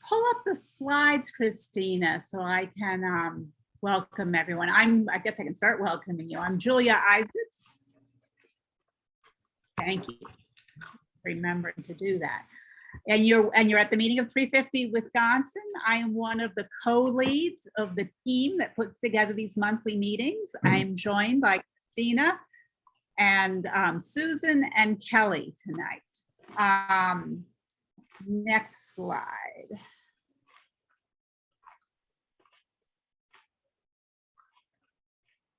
pull up the slides, Christina, so I can welcome everyone. I guess I can start welcoming you. I'm Julia Isaacs. Thank you for remembering to do that. And you're at the meeting of 350 Wisconsin. I am one of the co-leads of the team that puts together these monthly meetings. I am joined by Christina and Susan and Kelly tonight. Next slide.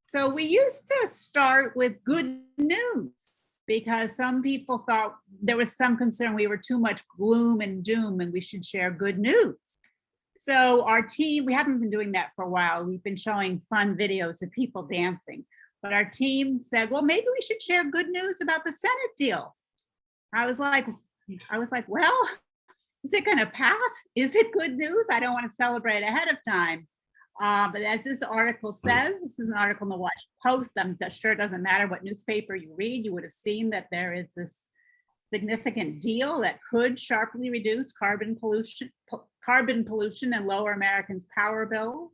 So we used to start with good news because some people thought there was some concern we were too much gloom and doom and we should share good news. So our team, we haven't been doing that for a while. We've been showing fun videos of people dancing, but our team said, well, maybe we should share good news about the Senate deal. I was like, well, is it gonna pass? Is it good news? I don't want to celebrate ahead of time. But as this article says, this is an article in the Washington Post. I'm sure it doesn't matter what newspaper you read, you would have seen that there is this significant deal that could sharply reduce carbon pollution and lower Americans' power bills.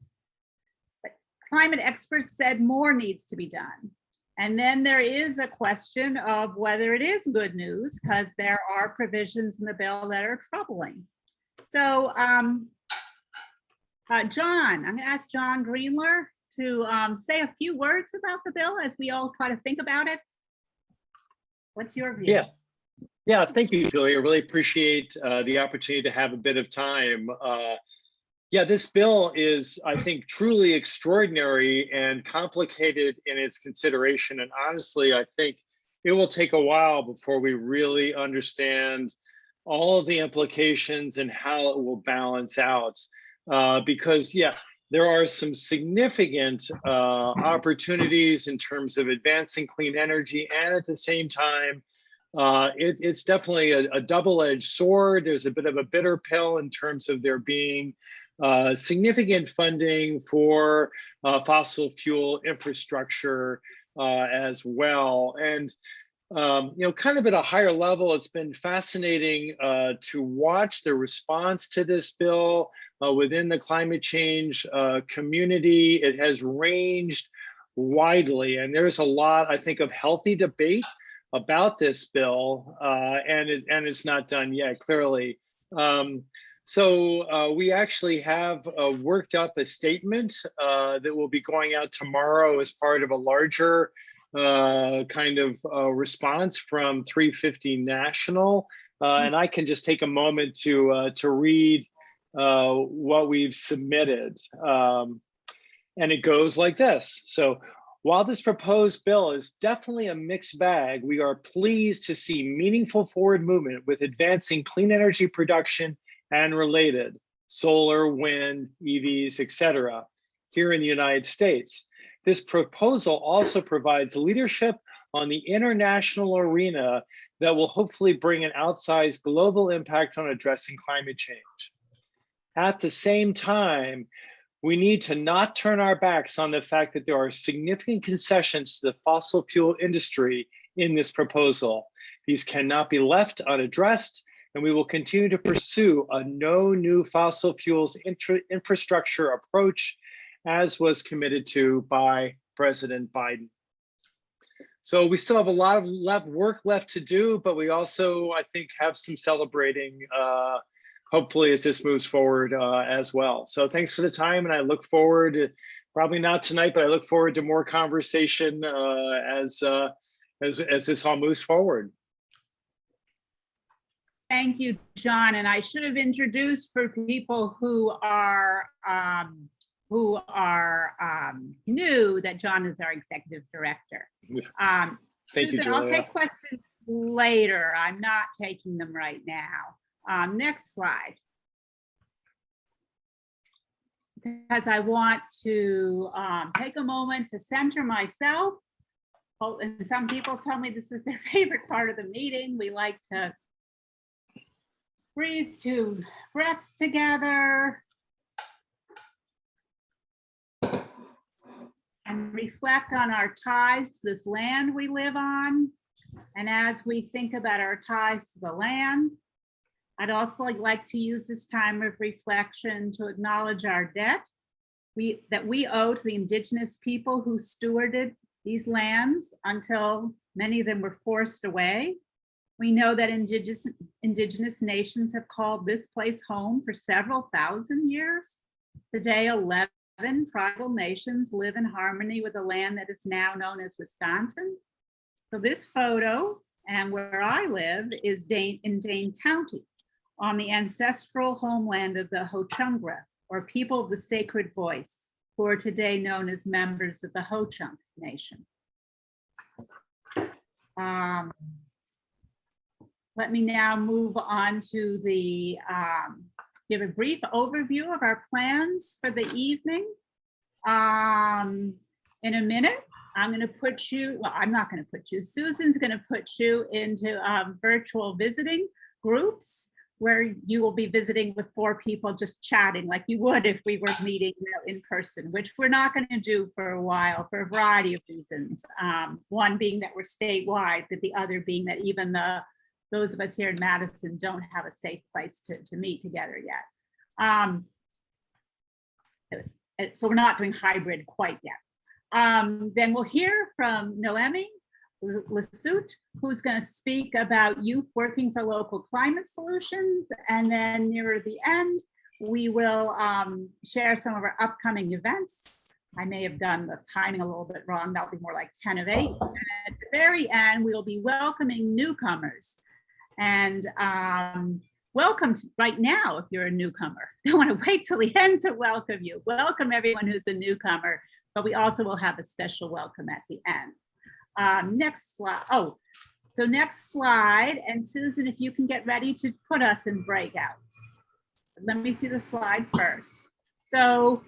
But climate experts said more needs to be done. And then there is a question of whether it is good news, because there are provisions in the bill that are troubling. So, John, I'm going to ask John Greenler to say a few words about the bill as we all try to think about it. What's your view? Yeah, thank you, Julia. I really appreciate the opportunity to have a bit of time. This bill is, I think, truly extraordinary and complicated in its consideration. And honestly, I think it will take a while before we really understand all of the implications and how it will balance out. Because there are some significant opportunities in terms of advancing clean energy, and at the same time, it's definitely a double-edged sword. There's a bit of a bitter pill in terms of there being significant funding for fossil fuel infrastructure as well. And kind of at a higher level, it's been fascinating to watch the response to this bill within the climate change community. It has ranged widely, and there's a lot, I think, of healthy debate about this bill, and it's not done yet, clearly. So we actually have worked up a statement that will be going out tomorrow as part of a larger kind of response from 350 National, and I can just take a moment to read what we've submitted, and it goes like this. So, while this proposed bill is definitely a mixed bag, we are pleased to see meaningful forward movement with advancing clean energy production and related solar, wind, EVs, etc. here in the United States. This proposal also provides leadership on the international arena that will hopefully bring an outsized global impact on addressing climate change. At the same time, we need to not turn our backs on the fact that there are significant concessions to the fossil fuel industry in this proposal. These cannot be left unaddressed, and we will continue to pursue a no new fossil fuels infrastructure approach, as was committed to by President Biden. So we still have a lot of work left to do, but we also, I think, have some celebrating, hopefully, as this moves forward as well. So thanks for the time, and I look forward to, probably not tonight, but I look forward to more conversation as this all moves forward. Thank you, John. And I should have introduced for people who are new that John is our executive director. Thank you, Julia. I'll take questions later. I'm not taking them right now. Next slide. Because I want to take a moment to center myself. Oh, and some people tell me this is their favorite part of the meeting. We like to breathe 2 breaths together and reflect on our ties to this land we live on. And as we think about our ties to the land, I'd also like to use this time of reflection to acknowledge our debt that we owe to the Indigenous people who stewarded these lands until many of them were forced away. We know that Indigenous nations have called this place home for several thousand years. Today, 11 tribal nations live in harmony with the land that is now known as Wisconsin. So this photo and where I live is in Dane County, on the ancestral homeland of the Ho-Chungra, or people of the sacred voice, who are today known as members of the Ho-Chunk Nation. Let me now move on to give a brief overview of our plans for the evening. In a minute, I'm going to put you, well, I'm not going to put you, Susan's going to put you into virtual visiting groups where you will be visiting with 4 people just chatting like you would if we were meeting in person, which we're not going to do for a while for a variety of reasons. One being that we're statewide, but the other being that even those of us here in Madison don't have a safe place to meet together yet. So we're not doing hybrid quite yet. Then we'll hear from Noemy Lesieutre, who's going to speak about youth working for local climate solutions. And then near the end, we will share some of our upcoming events. I may have done the timing a little bit wrong. That'll be more like 10 of 8. And at the very end, we will be welcoming newcomers. And welcome right now if you're a newcomer. Don't want to wait till the end to welcome you. Welcome everyone who's a newcomer, but we also will have a special welcome at the end. Next slide. Oh, so next slide. And Susan, if you can get ready to put us in breakouts. Let me see the slide first. So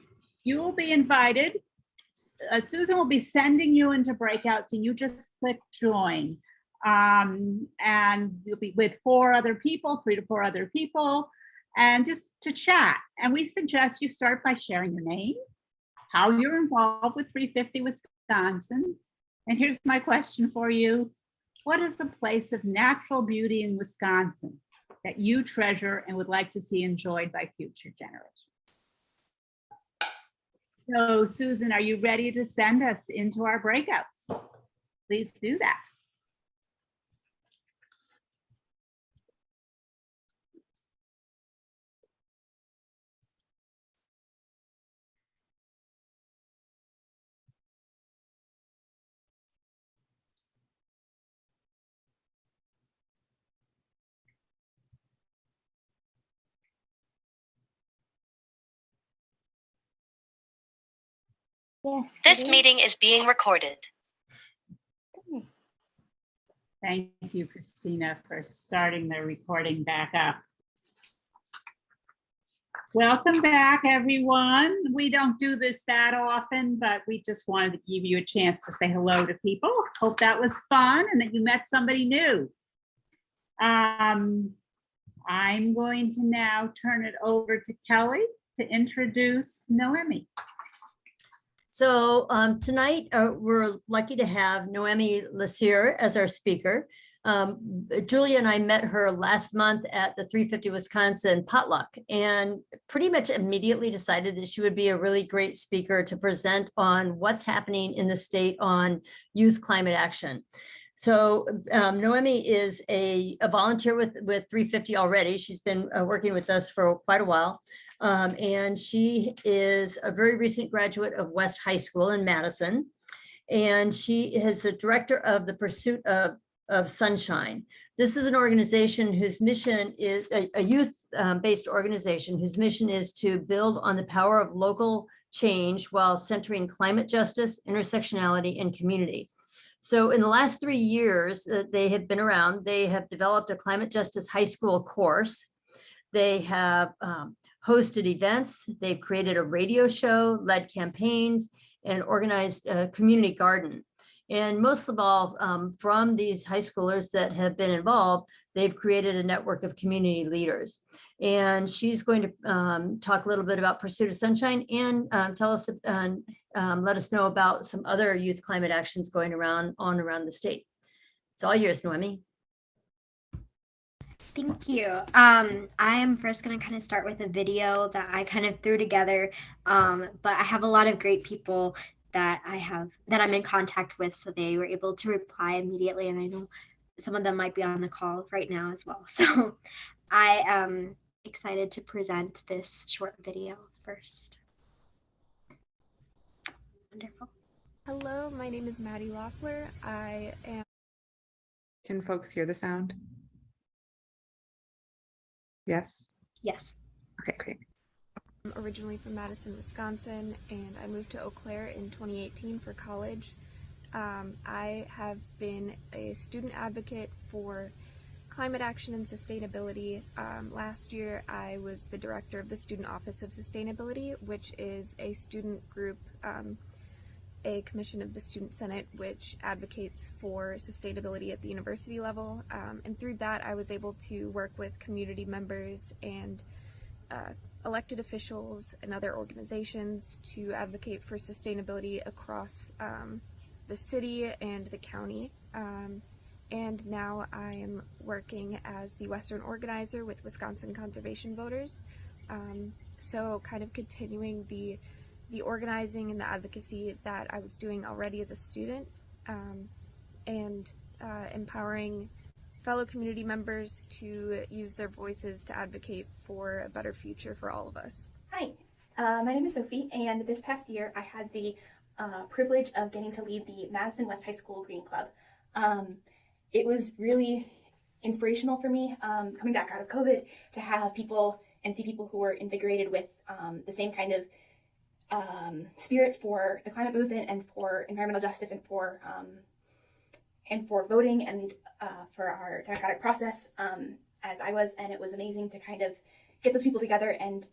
you will be invited. Susan will be sending you into breakouts and you just click join. And you'll be with 4 other people, 3 to 4 other people, and just to chat. And we suggest you start by sharing your name, how you're involved with 350 Wisconsin. And here's my question for you. What is a place of natural beauty in Wisconsin that you treasure and would like to see enjoyed by future generations? So Susan, are you ready to send us into our breakouts? Please do that. Yes. This meeting is being recorded. Thank you, Christina, for starting the recording back up. Welcome back, everyone. We don't do this that often, but we just wanted to give you a chance to say hello to people. Hope that was fun and that you met somebody new. I'm going to now turn it over to Kelly to introduce Noemy. So tonight we're lucky to have Noemy Lesieutre as our speaker. Julia and I met her last month at the 350 Wisconsin potluck and pretty much immediately decided that she would be a really great speaker to present on what's happening in the state on youth climate action. So Noemy is a volunteer with 350 already. She's been working with us for quite a while. And she is a very recent graduate of West High School in Madison. And she is the director of the Pursuit of Sunshine. This is an organization whose mission is a youth-based organization whose mission is to build on the power of local change while centering climate justice, intersectionality, and community. So in the last 3 years that they have been around, they have developed a climate justice high school course. They have hosted events, they've created a radio show, led campaigns, and organized a community garden. And most of all, from these high schoolers that have been involved, they've created a network of community leaders. And she's going to talk a little bit about Pursuit of Sunshine and tell us let us know about some other youth climate actions going around the state. It's all yours, Noemy. Thank you. I am first going to kind of start with a video that I kind of threw together, but I have a lot of great people that I'm in contact with, so they were able to reply immediately, and I know some of them might be on the call right now as well. So I am excited to present this short video first. Wonderful. Hello, my name is Maddie Loeffler. I am. Can folks hear the sound? Yes? Yes. Okay, great. I'm originally from Madison, Wisconsin, and I moved to Eau Claire in 2018 for college. I have been a student advocate for climate action and sustainability. Last year, I was the director of the Student Office of Sustainability, which is a student group, a commission of the Student Senate, which advocates for sustainability at the university level. And through that, I was able to work with community members and elected officials and other organizations to advocate for sustainability across the city and the county. And now I am working as the Western organizer with Wisconsin Conservation Voters. So kind of continuing the organizing and the advocacy that I was doing already as a student, and empowering fellow community members to use their voices to advocate for a better future for all of us. Hi, my name is Sophie, and this past year I had the privilege of getting to lead the Madison West High School Green Club. It was really inspirational for me, coming back out of COVID, to have people and see people who were invigorated with the same kind of spirit for the climate movement and for environmental justice and for voting and for our democratic process, as I was. And it was amazing to kind of get those people together and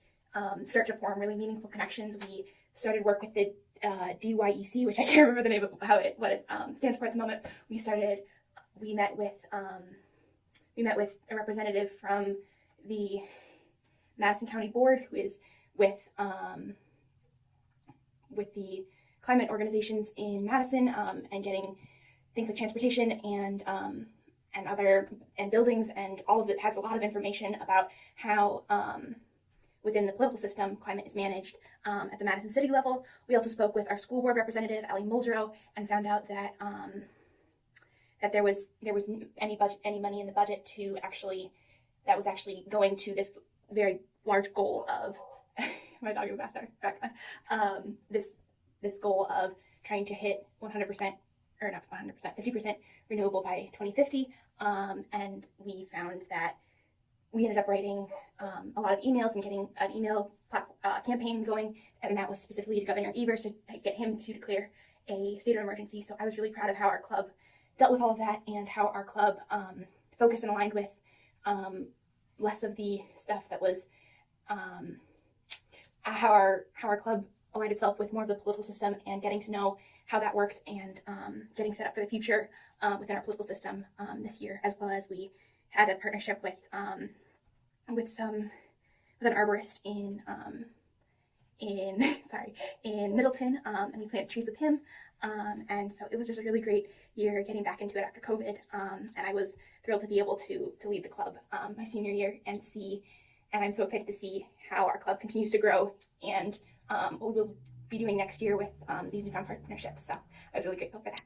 start to form really meaningful connections. We started work with the DYEC, which I can't remember the name of what it stands for at the moment. We met with a representative from the Madison County Board, who is with the climate organizations in Madison, and getting things like transportation and buildings, and all of it has a lot of information about how within the political system climate is managed at the Madison City level. We also spoke with our school board representative, Ali Muldrow, and found out that that there was any money in the budget that was actually going to this very large goal of my dog in the background. This goal of trying to hit 100%, or not 100%, 50% renewable by 2050. And we found that we ended up writing a lot of emails and getting an email campaign going, and that was specifically to Governor Evers to get him to declare a state of emergency. So I was really proud of how our club dealt with all of that, and how our club focused and aligned with less of the stuff that was how our club aligned itself with more of the political system, and getting to know how that works, and getting set up for the future within our political system this year, as well as we had a partnership with an arborist in Middleton, and we planted trees with him, and so it was just a really great year getting back into it after COVID, and I was thrilled to be able to lead the club my senior year, and I'm so excited to see how our club continues to grow, and what we'll be doing next year with these newfound partnerships. So I was really grateful for that.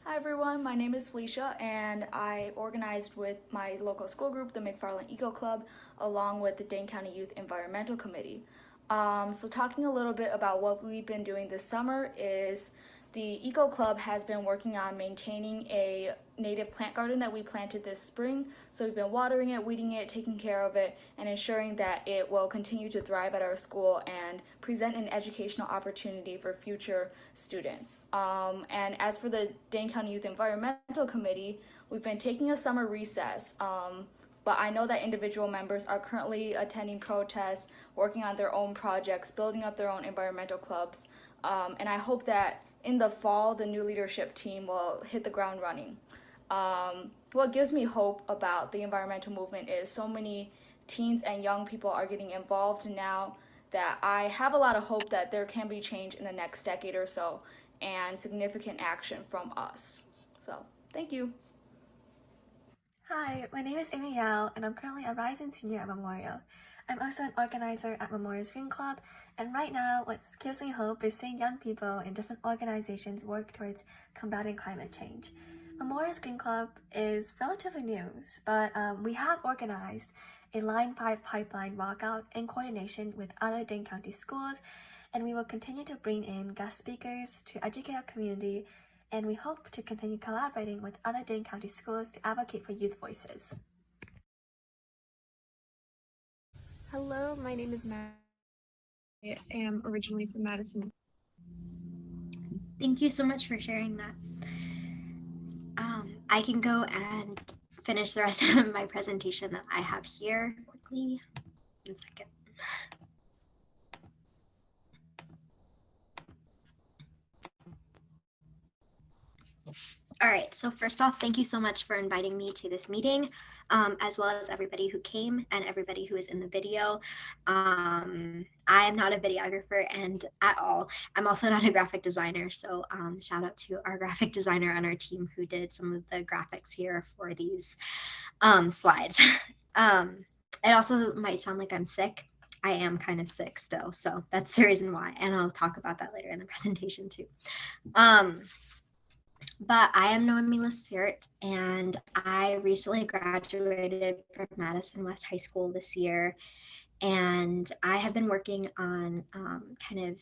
Hi everyone, my name is Felicia, and I organized with my local school group, the McFarland Eco Club, along with the Dane County Youth Environmental Committee. So talking a little bit about what we've been doing this summer is the Eco Club has been working on maintaining a native plant garden that we planted this spring. So we've been watering it, weeding it, taking care of it, and ensuring that it will continue to thrive at our school and present an educational opportunity for future students. And as for the Dane County Youth Environmental Committee, we've been taking a summer recess, but I know that individual members are currently attending protests, working on their own projects, building up their own environmental clubs, and I hope that in the fall, the new leadership team will hit the ground running. What gives me hope about the environmental movement is so many teens and young people are getting involved now, that I have a lot of hope that there can be change in the next decade or so, and significant action from us. So, thank you. Hi, my name is Amy Yao, and I'm currently a rising senior at Memorial. I'm also an organizer at Memorial's Green Club, and right now what gives me hope is seeing young people in different organizations work towards combating climate change. Memorial's Green Club is relatively new, but we have organized a Line 5 pipeline walkout in coordination with other Dane County schools, and we will continue to bring in guest speakers to educate our community, and we hope to continue collaborating with other Dane County schools to advocate for youth voices. Hello, my name is Matt. I am originally from Madison. Thank you so much for sharing that. I can go and finish the rest of my presentation that I have here quickly. 1 second. All right, so first off, thank you so much for inviting me to this meeting, as well as everybody who came and everybody who is in the video. I am not a videographer and at all. I'm also not a graphic designer, so shout out to our graphic designer on our team who did some of the graphics here for these slides. It also might sound like I'm sick. I am kind of sick still, so that's the reason why, and I'll talk about that later in the presentation too. But I am Noemy Lesieutre, and I recently graduated from Madison West High School this year. And I have been working on kind of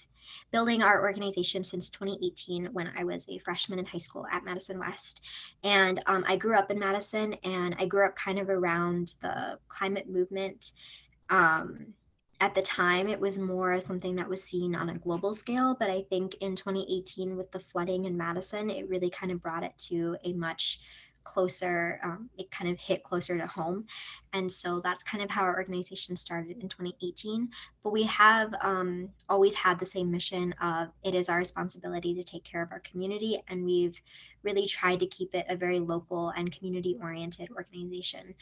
building our organization since 2018 when I was a freshman in high school at Madison West. And I grew up in Madison, and I grew up kind of around the climate movement. At the time, it was more something that was seen on a global scale, but I think in 2018 with the flooding in Madison, it really kind of brought it to a much closer, it kind of hit closer to home. And so that's kind of how our organization started in 2018. But we have always had the same mission of it is our responsibility to take care of our community. And we've really tried to keep it a very local and community-oriented organization.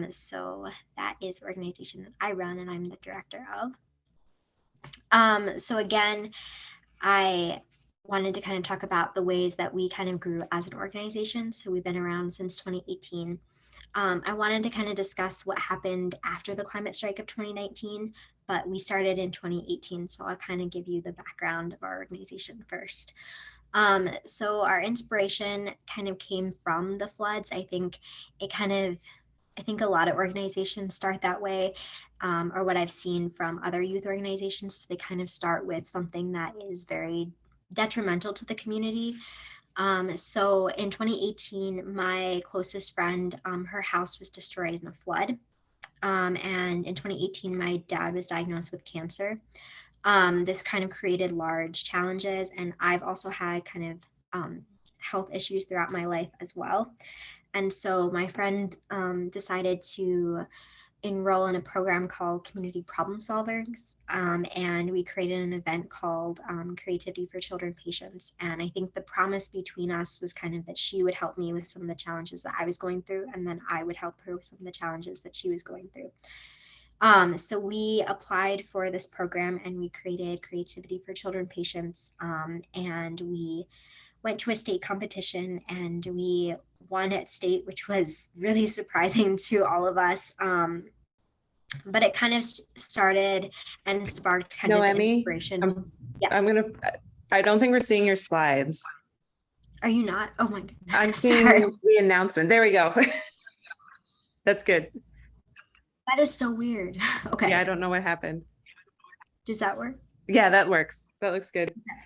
So that is the organization that I run and I'm the director of. So again, I wanted to kind of talk about the ways that we kind of grew as an organization. So we've been around since 2018. I wanted to kind of discuss what happened after the climate strike of 2019, but we started in 2018. So I'll kind of give you the background of our organization first. So our inspiration kind of came from the floods. I think a lot of organizations start that way, or what I've seen from other youth organizations, they kind of start with something that is very detrimental to the community. So in 2018, my closest friend, her house was destroyed in a flood. And in 2018, my dad was diagnosed with cancer. This kind of created large challenges, and I've also had kind of health issues throughout my life as well. And so my friend decided to enroll in a program called Community Problem Solvers. And we created an event called Creativity for Children Patients. And I think the promise between us was kind of that she would help me with some of the challenges that I was going through, and then I would help her with some of the challenges that she was going through. So we applied for this program and we created Creativity for Children Patients. And we went to a state competition and we won at state, which was really surprising to all of us. But it kind of started and sparked kind of inspiration. I don't think we're seeing your slides. Are you not? Oh my goodness. I'm seeing the announcement. There we go. That's good. That is so weird. Okay. Yeah, I don't know what happened. Does that work? Yeah, that works. That looks good. Okay.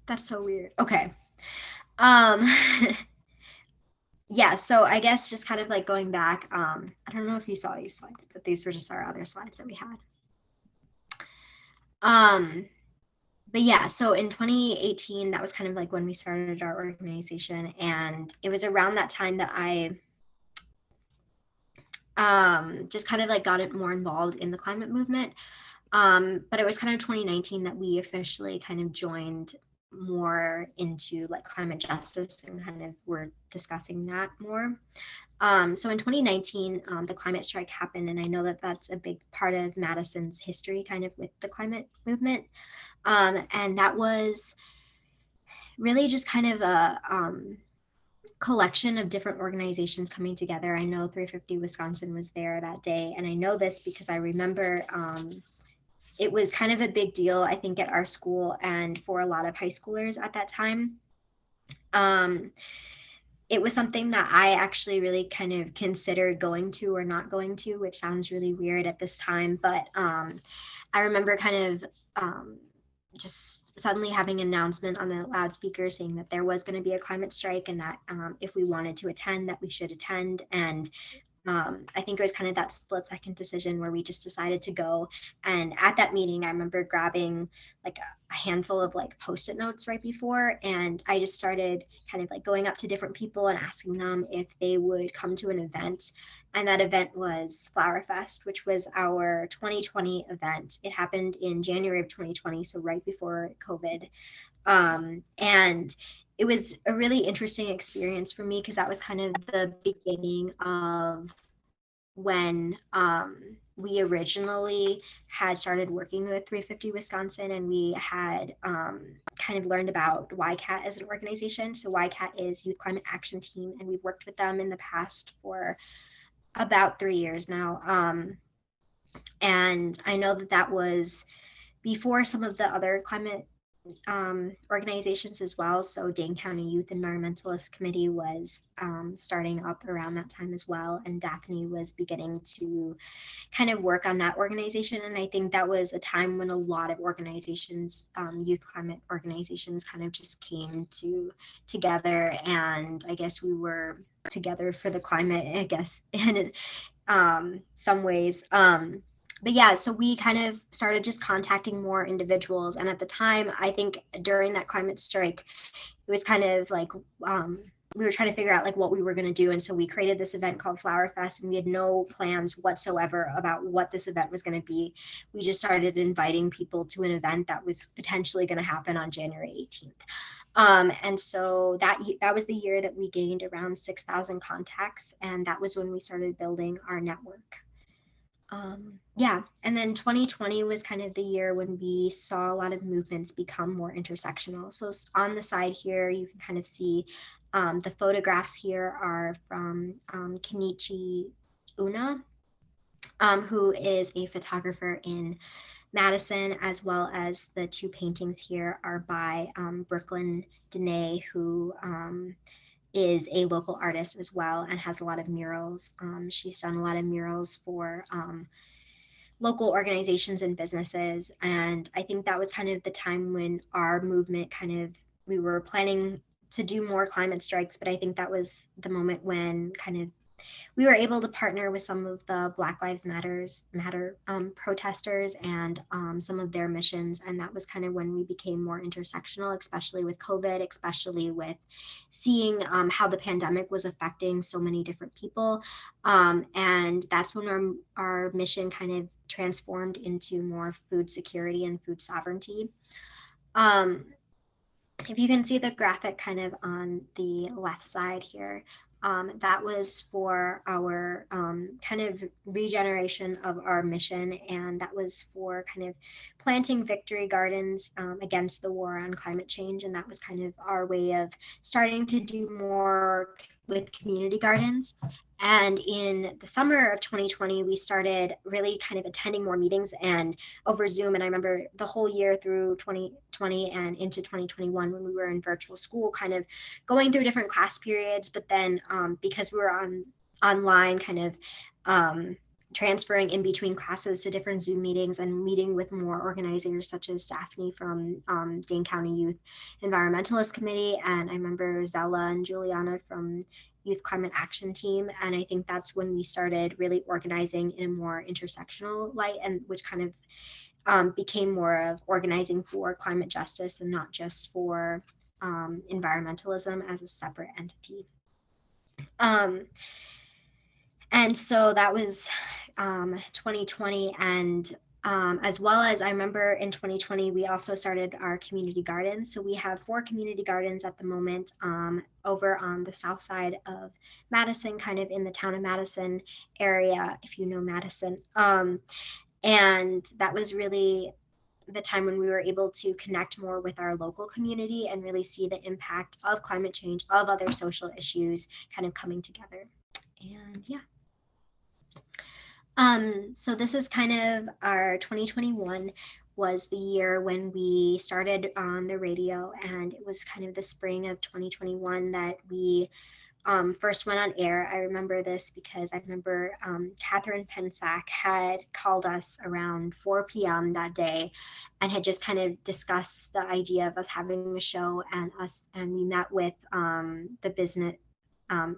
That's so weird. Okay. Yeah, so I guess just kind of like going back, I don't know if you saw these slides, but these were just our other slides that we had. But yeah, so in 2018, that was kind of like when we started our organization, and it was around that time that I just kind of like got more involved in the climate movement. But it was kind of 2019 that we officially kind of joined more into like climate justice and kind of were discussing that more. So in 2019, the climate strike happened, and I know that that's a big part of Madison's history kind of with the climate movement. And that was really just kind of a collection of different organizations coming together. I know 350 Wisconsin was there that day, and I know this because I remember it was kind of a big deal, I think, at our school and for a lot of high schoolers at that time. It was something that I actually really kind of considered going to or not going to, which sounds really weird at this time, but I remember kind of just suddenly having an announcement on the loudspeaker saying that there was going to be a climate strike and that if we wanted to attend, that we should attend. And I think it was kind of that split second decision where we just decided to go. And at that meeting, I remember grabbing like a handful of like Post-it notes right before, and I just started kind of like going up to different people and asking them if they would come to an event. And that event was Flower Fest, which was our 2020 event. It happened in January of 2020, so right before COVID. And it was a really interesting experience for me because that was kind of the beginning of when we originally had started working with 350 Wisconsin, and we had kind of learned about YCAT as an organization. So YCAT is Youth Climate Action Team, and we've worked with them in the past for about 3 years now. And I know that that was before some of the other climate organizations as well. So Dane County Youth Environmentalist Committee was starting up around that time as well. And Daphne was beginning to kind of work on that organization. And I think that was a time when a lot of organizations, youth climate organizations, kind of just came together. And I guess we were together for the climate, I guess, in some ways. But yeah, so we kind of started just contacting more individuals. And at the time, I think during that climate strike, it was kind of like we were trying to figure out like what we were going to do. And so we created this event called Flower Fest, and we had no plans whatsoever about what this event was going to be. We just started inviting people to an event that was potentially going to happen on January 18th. And so that was the year that we gained around 6,000 contacts. And that was when we started building our network. Yeah, and then 2020 was kind of the year when we saw a lot of movements become more intersectional. So on the side here, you can kind of see the photographs here are from Kenichi Una, who is a photographer in Madison, as well as the two paintings here are by Brooklyn Dane, who is a local artist as well and has a lot of murals. She's done a lot of murals for local organizations and businesses. And I think that was kind of the time when our movement we were planning to do more climate strikes, but I think that was the moment when kind of we were able to partner with some of the Black Lives Matter protesters and some of their missions. And that was kind of when we became more intersectional, especially with COVID, especially with seeing how the pandemic was affecting so many different people. And that's when our mission kind of transformed into more food security and food sovereignty. If you can see the graphic kind of on the left side here, that was for our kind of regeneration of our mission, and that was for kind of planting victory gardens against the war on climate change. And that was kind of our way of starting to do more with community gardens. And in the summer of 2020, we started really kind of attending more meetings and over Zoom. And I remember the whole year through 2020 and into 2021, when we were in virtual school, kind of going through different class periods. But then because we were online, kind of transferring in between classes to different Zoom meetings and meeting with more organizers such as Daphne from Dane County Youth Environmentalist Committee. And I remember Zella and Juliana from Youth Climate Action Team. And I think that's when we started really organizing in a more intersectional light, and which kind of became more of organizing for climate justice and not just for environmentalism as a separate entity. And so that was 2020. And as well as I remember in 2020, we also started our community gardens. So we have 4 community gardens at the moment over on the south side of Madison, kind of in the town of Madison area, if you know Madison. And that was really the time when we were able to connect more with our local community and really see the impact of climate change, of other social issues kind of coming together. And yeah. So this is kind of our 2021 was the year when we started on the radio, and it was kind of the spring of 2021 that we first went on air. I remember this because I remember Catherine Pensack had called us around 4 p.m. that day and had just kind of discussed the idea of us having a show, and we met with the business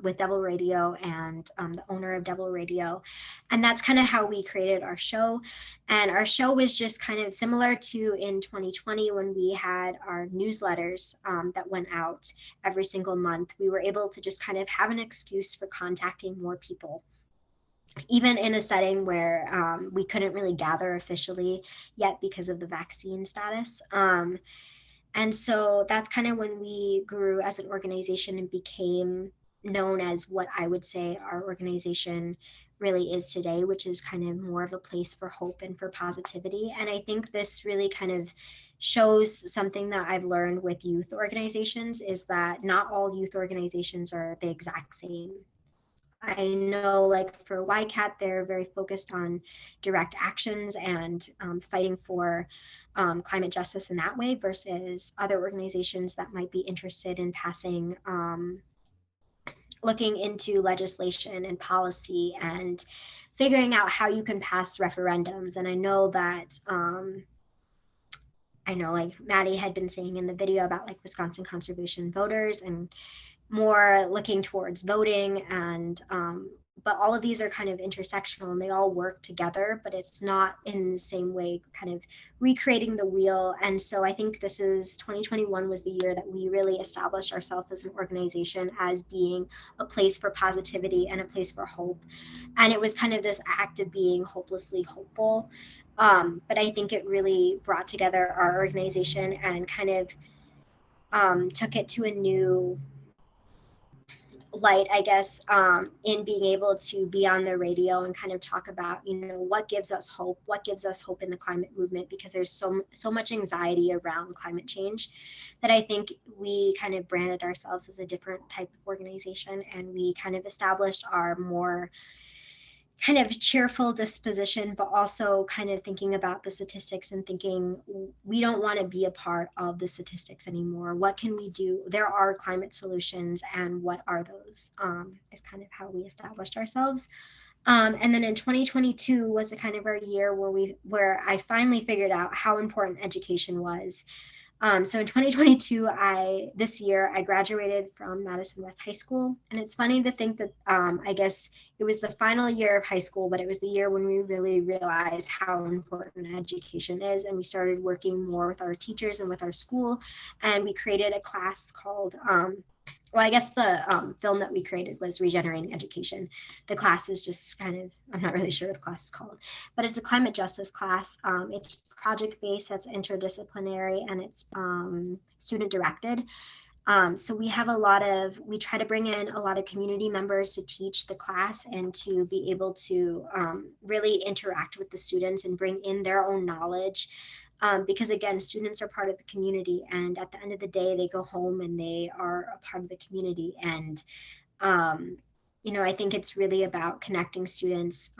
with Devil Radio and the owner of Devil Radio. And that's kind of how we created our show. And our show was just kind of similar to in 2020 when we had our newsletters that went out every single month. We were able to just kind of have an excuse for contacting more people, even in a setting where we couldn't really gather officially yet because of the vaccine status. And so that's kind of when we grew as an organization and became known as what I would say our organization really is today, which is kind of more of a place for hope and for positivity. And I think this really kind of shows something that I've learned with youth organizations, is that not all youth organizations are the exact same. I know, like for YCAT, they're very focused on direct actions and fighting for climate justice in that way, versus other organizations that might be interested in passing looking into legislation and policy and figuring out how you can pass referendums. And I know that, like Maddie had been saying in the video about like Wisconsin conservation voters and more looking towards voting, and but all of these are kind of intersectional and they all work together, but it's not in the same way kind of recreating the wheel. And so I think 2021 was the year that we really established ourselves as an organization as being a place for positivity and a place for hope. And it was kind of this act of being hopelessly hopeful. But I think it really brought together our organization and kind of took it to a new light, I guess, in being able to be on the radio and kind of talk about, what gives us hope in the climate movement, because there's so much anxiety around climate change that I think we kind of branded ourselves as a different type of organization, and we kind of established our more kind of cheerful disposition, but also kind of thinking about the statistics and thinking we don't want to be a part of the statistics anymore. What can we do? There are climate solutions, and what are those? Is kind of how we established ourselves. And then in 2022 was a kind of our year where I finally figured out how important education was. So in 2022, this year I graduated from Madison West High School. And it's funny to think that I guess it was the final year of high school, but it was the year when we really realized how important education is. And we started working more with our teachers and with our school. And we created a class called, I guess the film that we created was Regenerating Education. The class is just kind of, I'm not really sure what the class is called, but it's a climate justice class. It's project-based, that's interdisciplinary, and it's student directed. So we try to bring in a lot of community members to teach the class and to be able to really interact with the students and bring in their own knowledge. Because again, students are part of the community, and at the end of the day, they go home and they are a part of the community. And, I think it's really about connecting students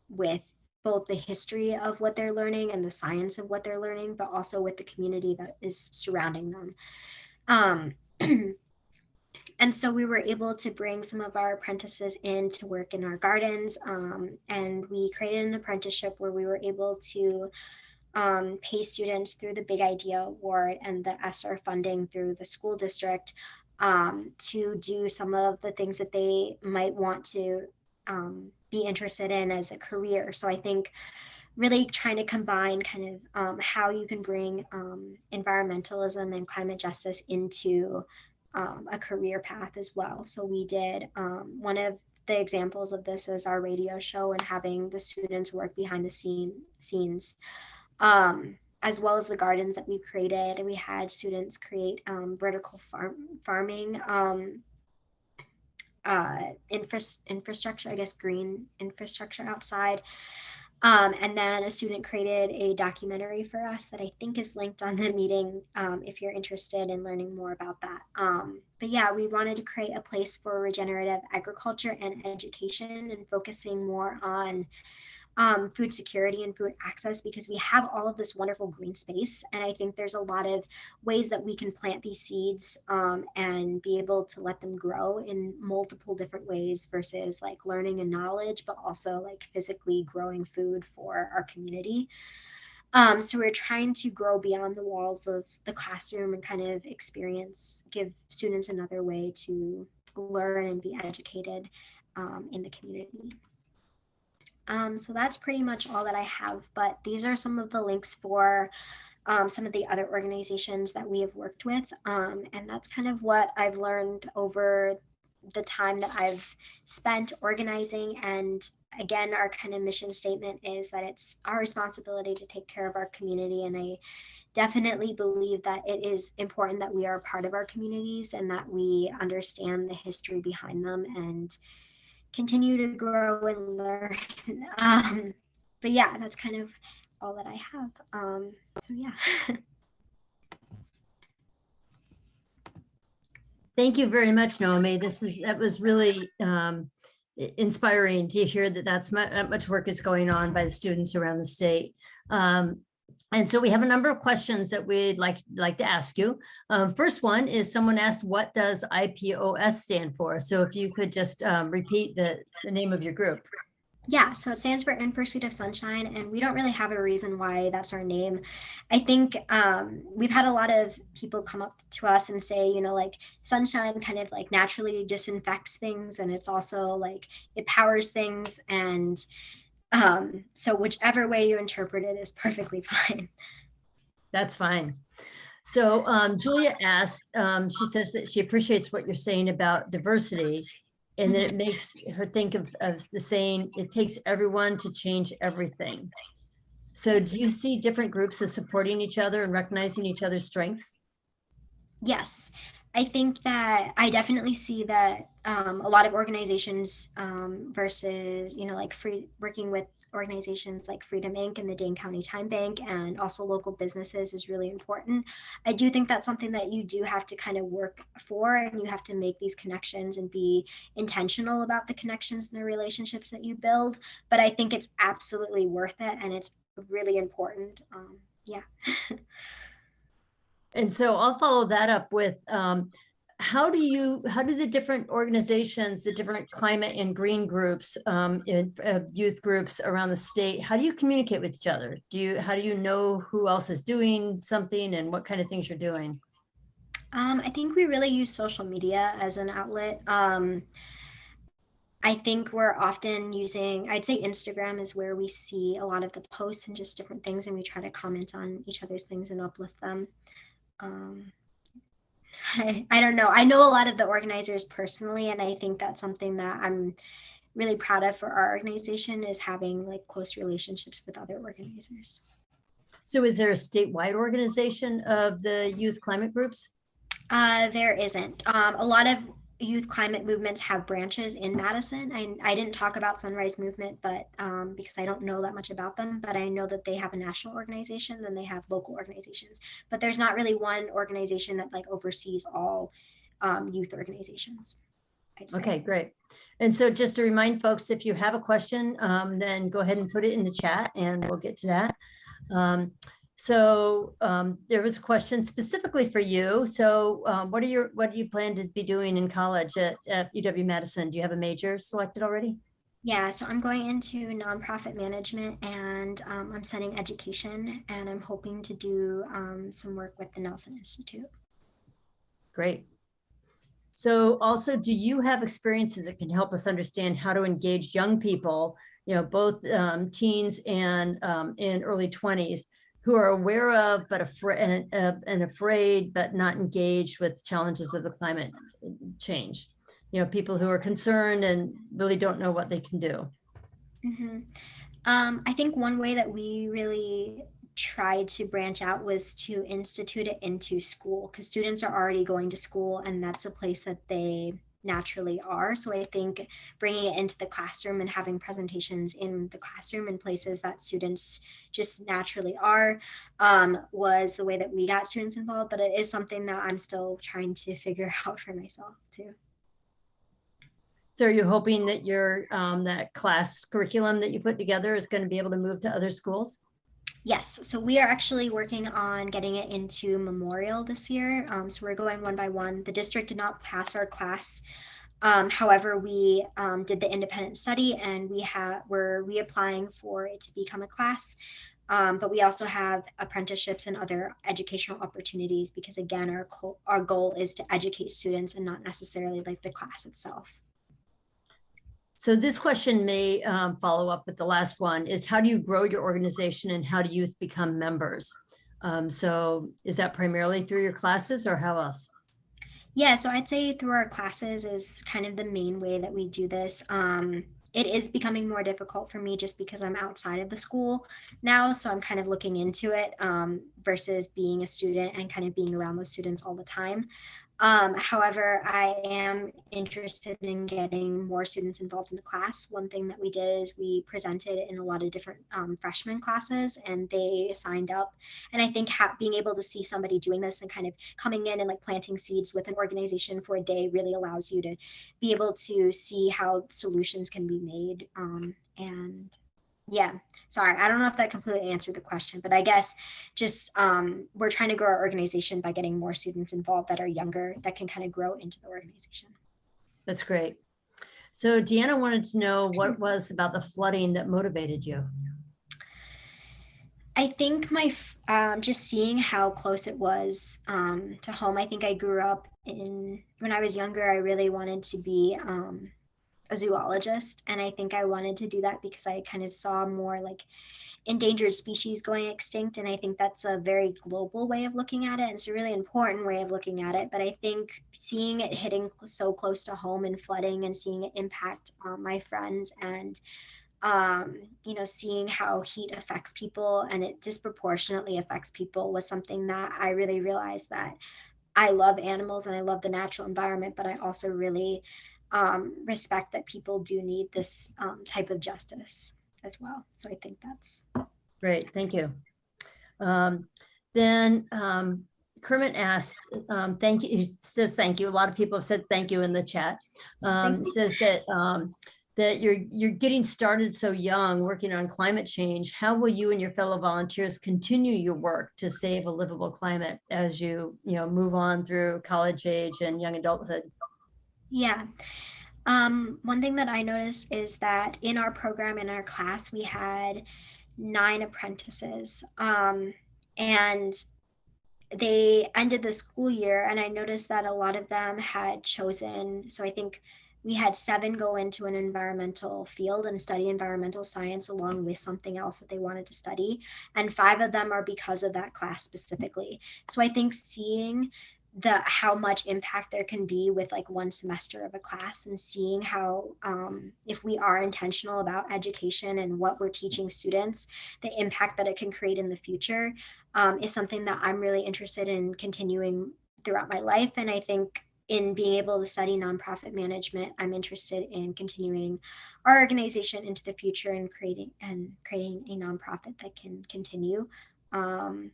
with both the history of what they're learning and the science of what they're learning, but also with the community that is surrounding them. And so we were able to bring some of our apprentices in to work in our gardens, and we created an apprenticeship where we were able to pay students through the Big Idea Award and the ESSER funding through the school district to do some of the things that they might want to be interested in as a career. So I think really trying to combine kind of how you can bring environmentalism and climate justice into a career path as well. So we did one of the examples of this is our radio show and having the students work behind the scenes. As well as the gardens that we created. And we had students create vertical farming infrastructure, I guess green infrastructure outside. And then a student created a documentary for us that I think is linked on the meeting if you're interested in learning more about that. But yeah, we wanted to create a place for regenerative agriculture and education and focusing more on food security and food access, because we have all of this wonderful green space. And I think there's a lot of ways that we can plant these seeds and be able to let them grow in multiple different ways versus like learning and knowledge, but also like physically growing food for our community. So we're trying to grow beyond the walls of the classroom and kind of give students another way to learn and be educated in the community. So that's pretty much all that I have, but these are some of the links for some of the other organizations that we have worked with. And that's kind of what I've learned over the time that I've spent organizing. And again, our kind of mission statement is that it's our responsibility to take care of our community. And I definitely believe that it is important that we are a part of our communities and that we understand the history behind them and continue to grow and learn. But yeah, that's kind of all that I have. So yeah. Thank you very much, Noemy. That was really inspiring to hear that much work is going on by the students around the state. And so we have a number of questions that we'd like to ask you. First one is, someone asked, what does IPOS stand for? So if you could just repeat the name of your group. Yeah, so it stands for In Pursuit of Sunshine, and we don't really have a reason why that's our name. I think we've had a lot of people come up to us and say, you know, like sunshine kind of like naturally disinfects things, and it's also like it powers things, and so whichever way you interpret it is perfectly fine. That's fine. So Julia asked, she says that she appreciates what you're saying about diversity, and that it makes her think of the saying, it takes everyone to change everything. So do you see different groups as supporting each other and recognizing each other's strengths? Yes, I think that I definitely see that a lot of organizations versus, you know, like working with organizations like Freedom Inc. and the Dane County Time Bank and also local businesses is really important. I do think that's something that you do have to kind of work for, and you have to make these connections and be intentional about the connections and the relationships that you build. But I think it's absolutely worth it, and it's really important. Yeah. And so I'll follow that up with, how do the different organizations, the different climate and green groups, youth groups around the state, how do you communicate with each other? How do you know who else is doing something and what kind of things you're doing? I think we really use social media as an outlet. I think we're often I'd say Instagram is where we see a lot of the posts and just different things, and we try to comment on each other's things and uplift them. I don't know. I know a lot of the organizers personally, and I think that's something that I'm really proud of for our organization, is having like close relationships with other organizers. So is there a statewide organization of the youth climate groups? There isn't. A lot of youth climate movements have branches in Madison. I didn't talk about Sunrise Movement, but because I don't know that much about them, but I know that they have a national organization, then they have local organizations, but there's not really one organization that like oversees all youth organizations. Okay, great. And so just to remind folks, if you have a question, then go ahead and put it in the chat and we'll get to that. So there was a question specifically for you. So what do you plan to be doing in college at UW-Madison? Do you have a major selected already? Yeah, so I'm going into nonprofit management, and I'm studying education, and I'm hoping to do some work with the Nelson Institute. Great. So also, do you have experiences that can help us understand how to engage young people, you know, both teens and in early 20s, who are aware of but afraid but not engaged with challenges of the climate change? You know, people who are concerned and really don't know what they can do. I think one way that we really tried to branch out was to institute it into school, because students are already going to school, and that's a place that they naturally are. So I think bringing it into the classroom and having presentations in the classroom in places that students just naturally are was the way that we got students involved, but it is something that I'm still trying to figure out for myself too. So are you hoping that your that class curriculum that you put together is going to be able to move to other schools? Yes, so we are actually working on getting it into Memorial this year. So we're going one by one. The district did not pass our class. However, we did the independent study and we're reapplying for it to become a class. But we also have apprenticeships and other educational opportunities because again, our goal is to educate students and not necessarily like the class itself. So this question may follow up with the last one is how do you grow your organization and how do youth become members? So is that primarily through your classes or how else? Yeah, so I'd say through our classes is kind of the main way that we do this. It is becoming more difficult for me just because I'm outside of the school now. So I'm kind of looking into it versus being a student and kind of being around those students all the time. However, I am interested in getting more students involved in the class. One thing that we did is we presented in a lot of different freshman classes and they signed up. And I think being able to see somebody doing this and kind of coming in and like planting seeds with an organization for a day really allows you to be able to see how solutions can be made. And yeah, sorry, I don't know if that completely answered the question, but I guess just we're trying to grow our organization by getting more students involved that are younger that can kind of grow into the organization. That's great. So Deanna wanted to know what it was about the flooding that motivated you. I think just seeing how close it was to home. I think I grew up when I was younger, I really wanted to be a zoologist. And I think I wanted to do that because I kind of saw more like endangered species going extinct. And I think that's a very global way of looking at it. And it's a really important way of looking at it. But I think seeing it hitting so close to home and flooding and seeing it impact my friends and seeing how heat affects people and it disproportionately affects people was something that I really realized that I love animals and I love the natural environment, but I also really respect that people do need this type of justice as well. So I think that's great. Thank you. Then Kermit asked, thank you. He says thank you. A lot of people have said thank you in the chat. Says that you're getting started so young working on climate change. How will you and your fellow volunteers continue your work to save a livable climate as you move on through college age and young adulthood? Yeah. One thing that I noticed is that in our program, in our class, we had 9 apprentices and they ended the school year. And I noticed that a lot of them had chosen, so I think we had 7 go into an environmental field and study environmental science along with something else that they wanted to study. And 5 of them are because of that class specifically. So I think seeing how much impact there can be with like one semester of a class and seeing how if we are intentional about education and what we're teaching students, the impact that it can create in the future is something that I'm really interested in continuing throughout my life. And I think in being able to study nonprofit management, I'm interested in continuing our organization into the future and creating a nonprofit that can continue. And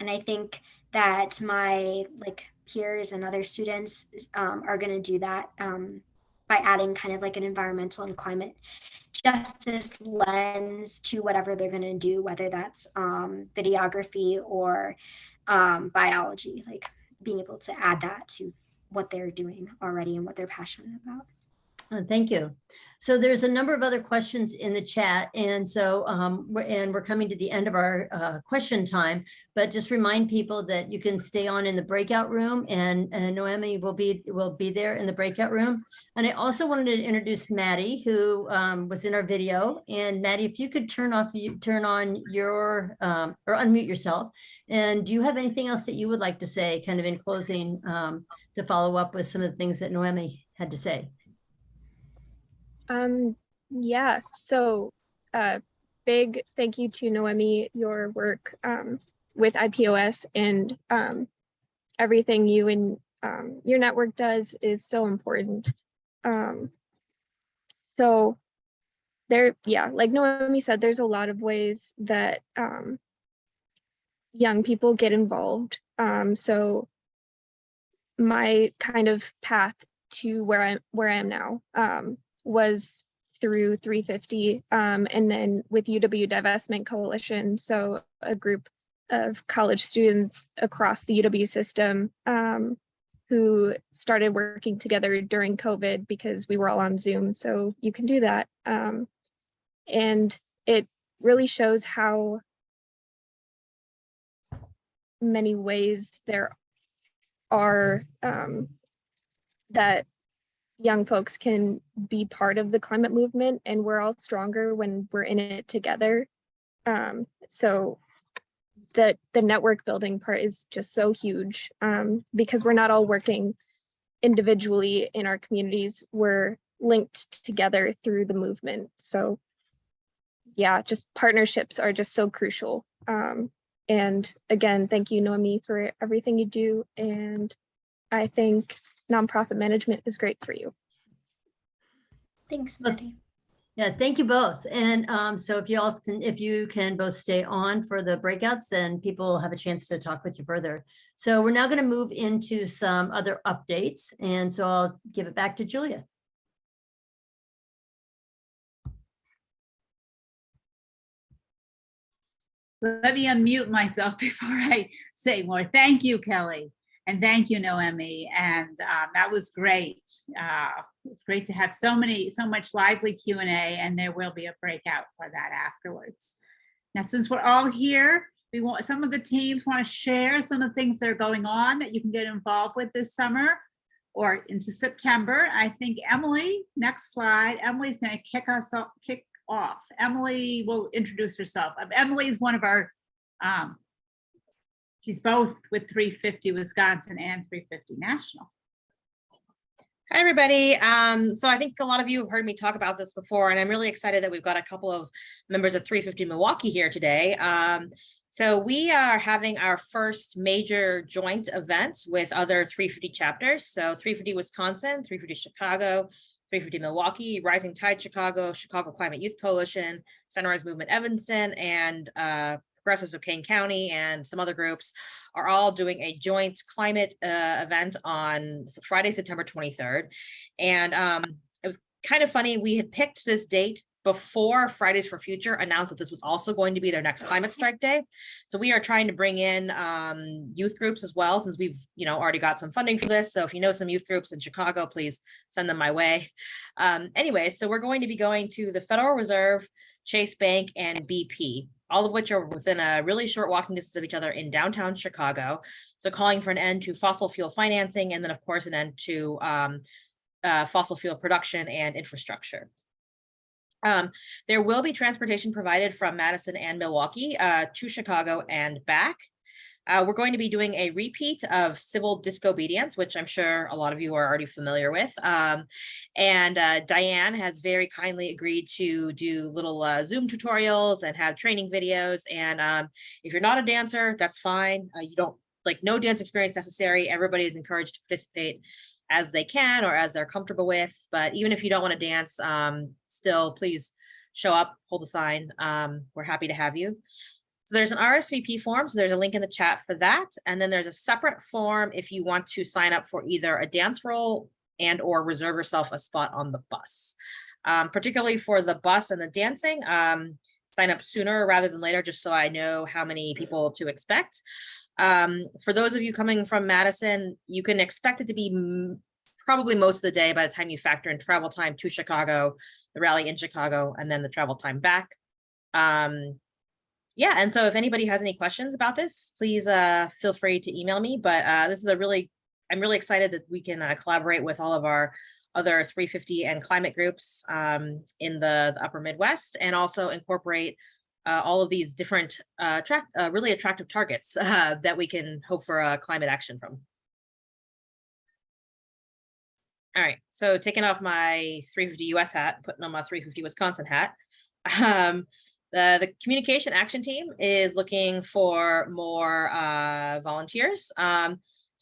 I think that my peers and other students are going to do that by adding kind of like an environmental and climate justice lens to whatever they're going to do, whether that's videography or biology, like being able to add that to what they're doing already and what they're passionate about. Thank you. So there's a number of other questions in the chat. And so we're coming to the end of our question time, but just remind people that you can stay on in the breakout room and Noemi will be there in the breakout room. And I also wanted to introduce Maddie, who was in our video. And Maddie, if you could turn on your, or unmute yourself. And do you have anything else that you would like to say kind of in closing to follow up with some of the things that Noemi had to say? Yeah, so big thank you to Noemi. Your work with IPOS and everything you and your network does is so important. So there, yeah, like Noemi said, there's a lot of ways that young people get involved. So my kind of path to where I am now was through 350, and then with UW Divestment Coalition, so a group of college students across the UW system who started working together during COVID because we were all on Zoom, so you can do that. And it really shows how many ways there are that young folks can be part of the climate movement, and we're all stronger when we're in it together. So the network building part is just so huge, because we're not all working individually in our communities, we're linked together through the movement. So yeah, just partnerships are just so crucial. And again, thank you, Noemi, for everything you do. And I think nonprofit management is great for you. Thanks, Maddie. Yeah, thank you both. And so if you can both stay on for the breakouts, then people will have a chance to talk with you further. So we're now going to move into some other updates. And so I'll give it back to Julia. Let me unmute myself before I say more. Thank you, Kelly. And thank you, Noemi. And that was great. It's great to have so much lively Q&A, and there will be a breakout for that afterwards. Now, since we're all here, some of the teams want to share some of the things that are going on that you can get involved with this summer or into September. I think Emily, next slide, Emily's going to kick off. Emily will introduce herself. Emily is one of our, she's both with 350 Wisconsin and 350 National. Hi, everybody. So I think a lot of you have heard me talk about this before, and I'm really excited that we've got a couple of members of 350 Milwaukee here today. So we are having our first major joint event with other 350 chapters. So 350 Wisconsin, 350 Chicago, 350 Milwaukee, Rising Tide Chicago, Chicago Climate Youth Coalition, Sunrise Movement Evanston, and Progressives of Kane County, and some other groups are all doing a joint climate event on Friday, September 23rd. And it was kind of funny. We had picked this date before Fridays for Future announced that this was also going to be their next climate strike day. So we are trying to bring in youth groups as well, since we've already got some funding for this. So if you know some youth groups in Chicago, please send them my way. Anyway, so we're going to be going to the Federal Reserve, Chase Bank, and BP, all of which are within a really short walking distance of each other in downtown Chicago. So calling for an end to fossil fuel financing, and then of course an end to fossil fuel production and infrastructure. There will be transportation provided from Madison and Milwaukee to Chicago and back. We're going to be doing a repeat of civil disobedience, which I'm sure a lot of you are already familiar with. And Diane has very kindly agreed to do little Zoom tutorials and have training videos. And if you're not a dancer, that's fine. You don't, no dance experience necessary. Everybody is encouraged to participate as they can or as they're comfortable with. But even if you don't want to dance, still please show up, hold a sign. We're happy to have you. So there's an RSVP form, so there's a link in the chat for that. And then there's a separate form if you want to sign up for either a dance role and or reserve yourself a spot on the bus. Particularly for the bus and the dancing, sign up sooner rather than later, just so I know how many people to expect. For those of you coming from Madison, you can expect it to be probably most of the day by the time you factor in travel time to Chicago, the rally in Chicago, and then the travel time back. Yeah, and so if anybody has any questions about this, please feel free to email me. But this is I'm really excited that we can collaborate with all of our other 350 and climate groups in the upper Midwest, and also incorporate all of these different really attractive targets that we can hope for climate action from. All right, so taking off my 350 US hat, putting on my 350 Wisconsin hat. The communication action team is looking for more volunteers. So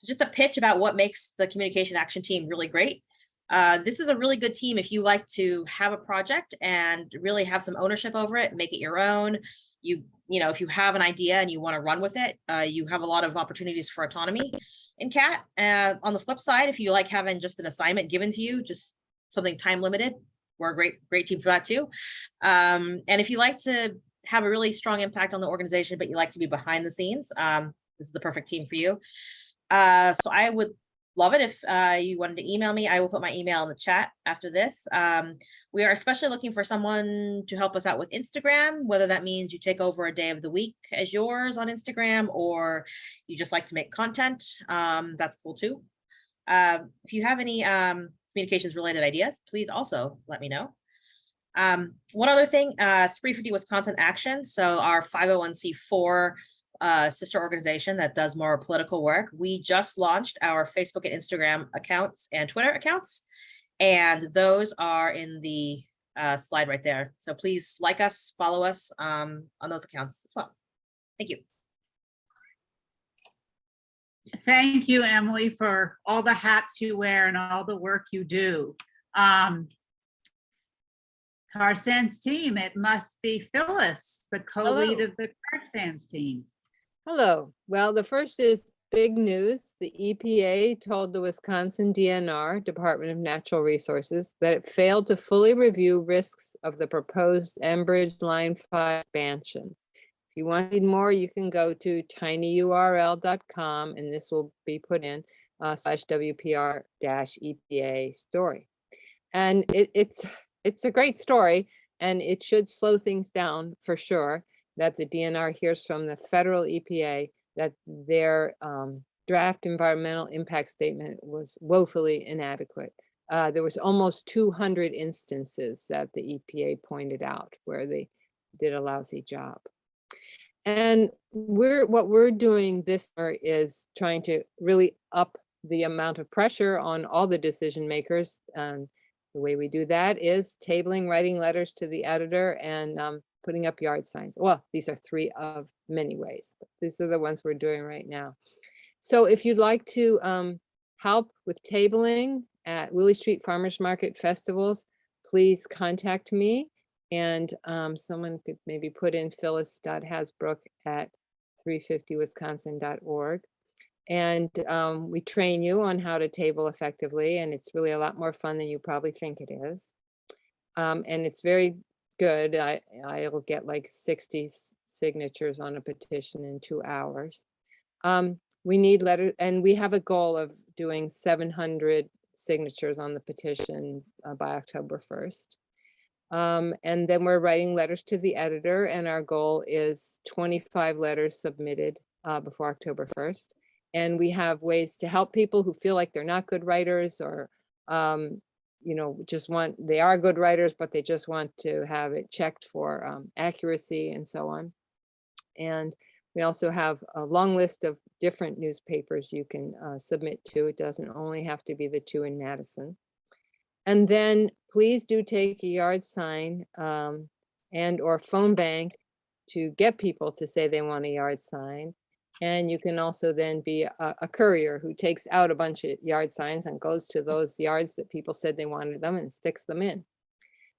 just a pitch about what makes the communication action team really great. This is a really good team if you like to have a project and really have some ownership over it, make it your own. You know, if you have an idea and you want to run with it, you have a lot of opportunities for autonomy in CAT. On the flip side, if you like having just an assignment given to you, just something time limited, we're a great team for that too. And if you like to have a really strong impact on the organization, but you like to be behind the scenes, this is the perfect team for you. So I would love it if you wanted to email me. I will put my email in the chat after this. We are especially looking for someone to help us out with Instagram, whether that means you take over a day of the week as yours on Instagram, or you just like to make content. That's cool too. If you have any communications related ideas, please also let me know. One other thing, 350 Wisconsin Action. So our 501c4 sister organization that does more political work. We just launched our Facebook and Instagram accounts and Twitter accounts, and those are in the slide right there. So please like us, follow us on those accounts as well. Thank you. Thank you, Emily, for all the hats you wear and all the work you do. Tar Sands team, it must be Phyllis, the co-lead of the Tar Sands team. Hello. Well, the first is big news. The EPA told the Wisconsin DNR, Department of Natural Resources, that it failed to fully review risks of the proposed Enbridge Line 5 expansion. If you want to read more, you can go to tinyurl.com, and this will be put in /WPR-EPA story. And it's a great story, and it should slow things down for sure, that the DNR hears from the federal EPA that their draft environmental impact statement was woefully inadequate. There was almost 200 instances that the EPA pointed out where they did a lousy job. And what we're doing this year is trying to really up the amount of pressure on all the decision makers. The way we do that is tabling, writing letters to the editor, and putting up yard signs. Well, these are three of many ways, but these are the ones we're doing right now. So if you'd like to help with tabling at Willie Street Farmers Market festivals, please contact me. And someone could maybe put in phyllis.hasbrook@350wisconsin.org. And we train you on how to table effectively, and it's really a lot more fun than you probably think it is. And it's very good. I'll get like 60 signatures on a petition in 2 hours. We need letters, and we have a goal of doing 700 signatures on the petition by October 1st. And then we're writing letters to the editor, and our goal is 25 letters submitted before October 1st. And we have ways to help people who feel like they're not good writers, or you know, they are good writers, but they just want to have it checked for accuracy and so on. And we also have a long list of different newspapers you can submit to. It doesn't only have to be the 2 in Madison. And then please do take a yard sign and or phone bank to get people to say they want a yard sign. And you can also then be a courier who takes out a bunch of yard signs and goes to those yards that people said they wanted them and sticks them in.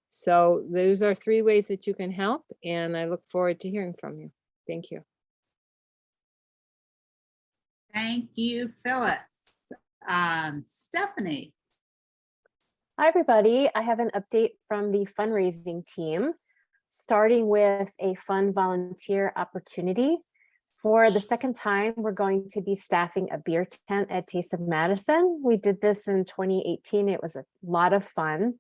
So those are 3 ways that you can help, and I look forward to hearing from you. Thank you. Thank you, Phyllis. Stephanie. Hi, everybody. I have an update from the fundraising team, starting with a fun volunteer opportunity. For the second time, we're going to be staffing a beer tent at Taste of Madison. We did this in 2018. It was a lot of fun.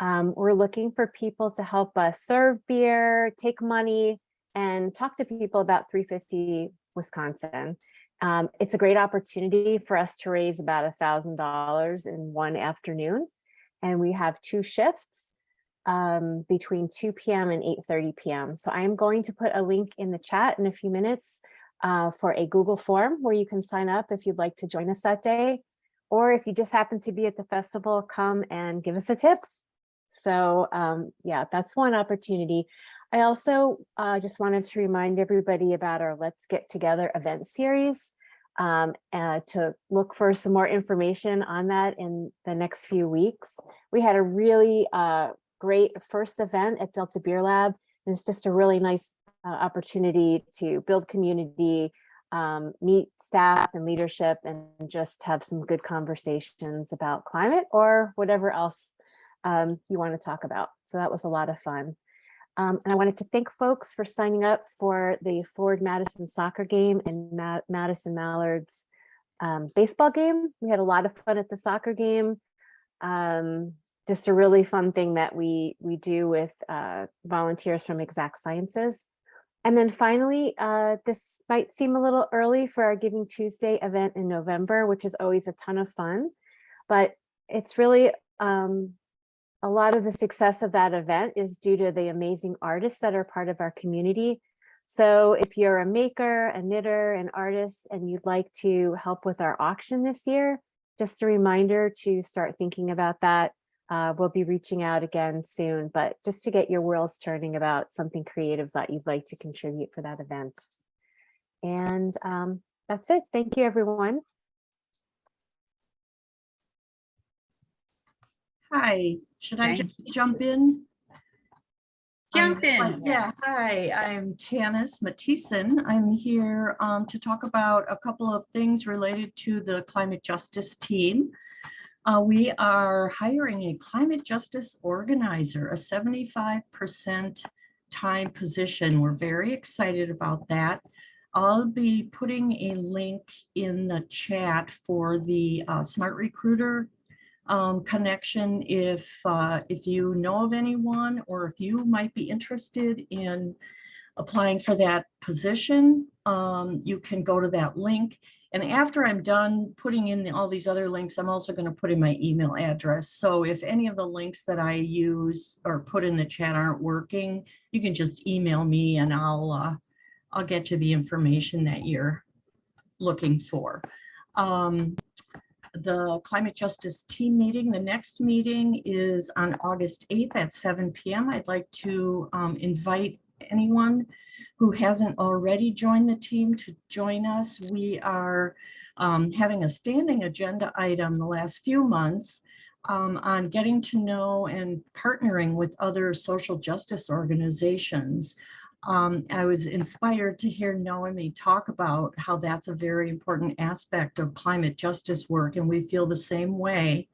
We're looking for people to help us serve beer, take money, and talk to people about 350 Wisconsin. It's a great opportunity for us to raise about $1,000 in one afternoon. And we have 2 shifts between 2 p.m. and 8:30 p.m. So I'm going to put a link in the chat in a few minutes for a Google form where you can sign up if you'd like to join us that day. Or if you just happen to be at the festival, come and give us a tip. So yeah, that's one opportunity. I also just wanted to remind everybody about our Let's Get Together event series. to look for some more information on that in the next few weeks. We had a really great first event at Delta Beer Lab, and it's just a really nice opportunity to build community, meet staff and leadership, and just have some good conversations about climate or whatever else you want to talk about. So that was a lot of fun. And I wanted to thank folks for signing up for the Forward Madison soccer game and Madison Mallard's baseball game. We had a lot of fun at the soccer game. Just a really fun thing that we do with volunteers from Exact Sciences. And then finally, this might seem a little early for our Giving Tuesday event in November, which is always a ton of fun, but it's really a lot of the success of that event is due to the amazing artists that are part of our community. So if you're a maker, a knitter, an artist, and you'd like to help with our auction this year, just a reminder to start thinking about that. We'll be reaching out again soon, but just to get your wheels turning about something creative that you'd like to contribute for that event. And that's it. Thank you, everyone. Hi, should I just jump in? Jump in. Yeah, hi, I'm Tanis Matison. I'm here to talk about a couple of things related to the climate justice team. We are hiring a climate justice organizer, a 75% time position. We're very excited about that. I'll be putting a link in the chat for the Smart Recruiter connection if you know of anyone, or if you might be interested in applying for that position, you can go to that link. And after I'm done putting in all these other links, I'm also going to put in my email address. So if any of the links that I use or put in the chat aren't working, you can just email me and I'll get you the information that you're looking for. The climate justice team meeting, the next meeting is on August 8th at 7 p.m. I'd like to invite anyone who hasn't already joined the team to join us. We are having a standing agenda item the last few months on getting to know and partnering with other social justice organizations. I was inspired to hear Noemy talk about how that's a very important aspect of climate justice work, and we feel the same way.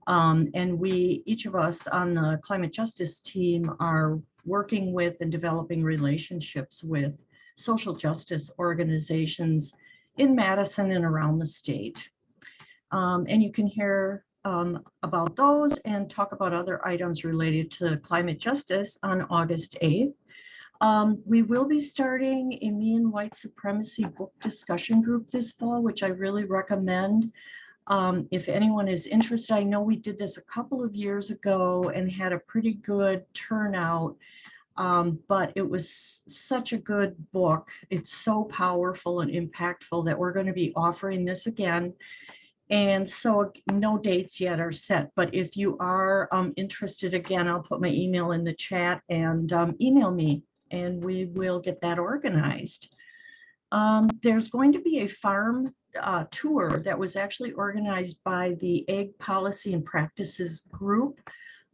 And each of us on the climate justice team are working with and developing relationships with social justice organizations in Madison and around the state. And you can hear about those and talk about other items related to climate justice on August 8th. We will be starting a Me and White Supremacy book discussion group this fall, which I really recommend. If anyone is interested, I know we did this a couple of years ago and had a pretty good turnout, but it was such a good book. It's so powerful and impactful that we're going to be offering this again. And so no dates yet are set, but if you are interested, again, I'll put my email in the chat and email me, and we will get that organized. There's going to be a farm tour that was actually organized by the Ag Policy and Practices group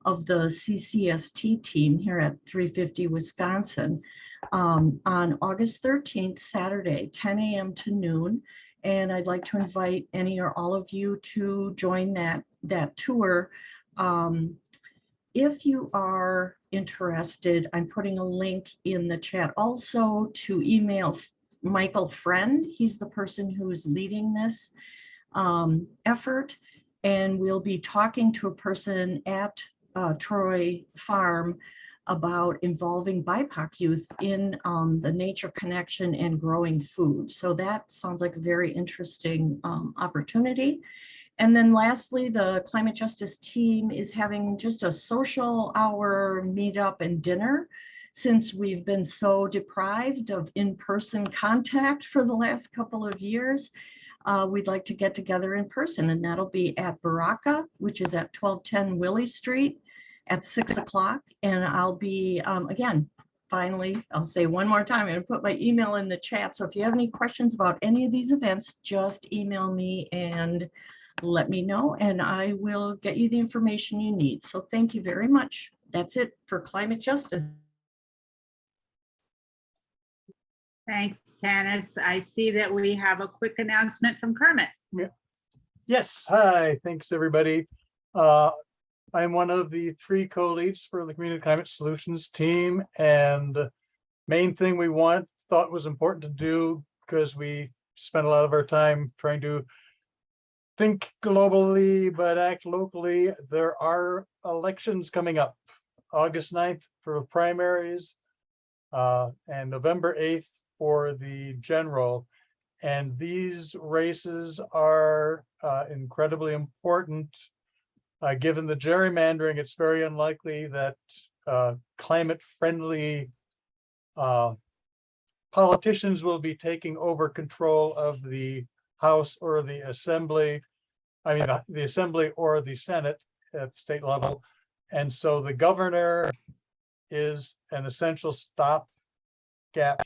of the CCST team here at 350 Wisconsin on August 13th, Saturday, 10 a.m. to noon. And I'd like to invite any or all of you to join that tour. If you are interested, I'm putting a link in the chat also to email Michael Friend. He's the person who is leading this effort. And we'll be talking to a person at Troy Farm about involving BIPOC youth in the nature connection and growing food. So that sounds like a very interesting opportunity. And then lastly, the climate justice team is having just a social hour meetup and dinner, since we've been so deprived of in-person contact for the last couple of years. We'd like to get together in person, and that'll be at Baraka, which is at 1210 Willie Street at 6 o'clock. And I'll be, again, finally, I'll say one more time, I'm going to put my email in the chat. So if you have any questions about any of these events, just email me and let me know, and I will get you the information you need. So thank you very much. That's it for climate justice. Thanks, Tanis. I see that we have a quick announcement from Kermit. Yes, hi, thanks everybody. I'm one of the 3 co-leads for the Community Climate Solutions team, and main thing we thought was important to do, because we spent a lot of our time trying to think globally but act locally. There are elections coming up, August 9th for the primaries, and November 8th for the general. And these races are incredibly important. Given the gerrymandering, it's very unlikely that climate-friendly politicians will be taking over control of the House or the Assembly. I mean, the Assembly or the Senate at state level. And so the governor is an essential stopgap.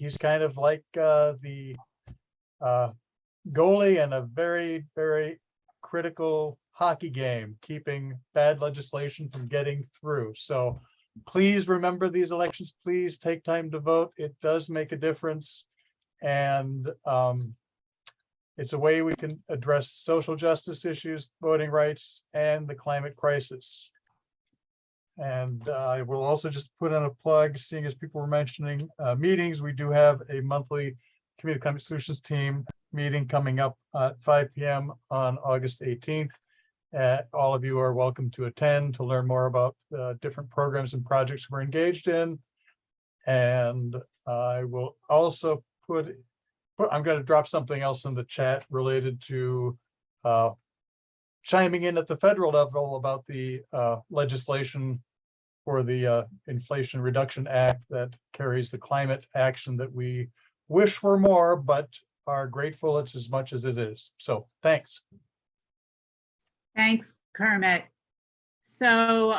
He's kind of like the goalie in a very, very critical hockey game, keeping bad legislation from getting through. So please remember these elections. Please take time to vote. It does make a difference. And it's a way we can address social justice issues, voting rights, and the climate crisis. And I will also just put in a plug, seeing as people were mentioning meetings, we do have a monthly Community Climate Solutions team meeting coming up at 5 p.m. on August 18th. All of you are welcome to attend to learn more about different programs and projects we're engaged in. And I will also I'm going to drop something else in the chat related to chiming in at the federal level about the legislation for the Inflation Reduction Act that carries the climate action that we wish were more, but are grateful it's as much as it is. So thanks. Thanks, Kermit. So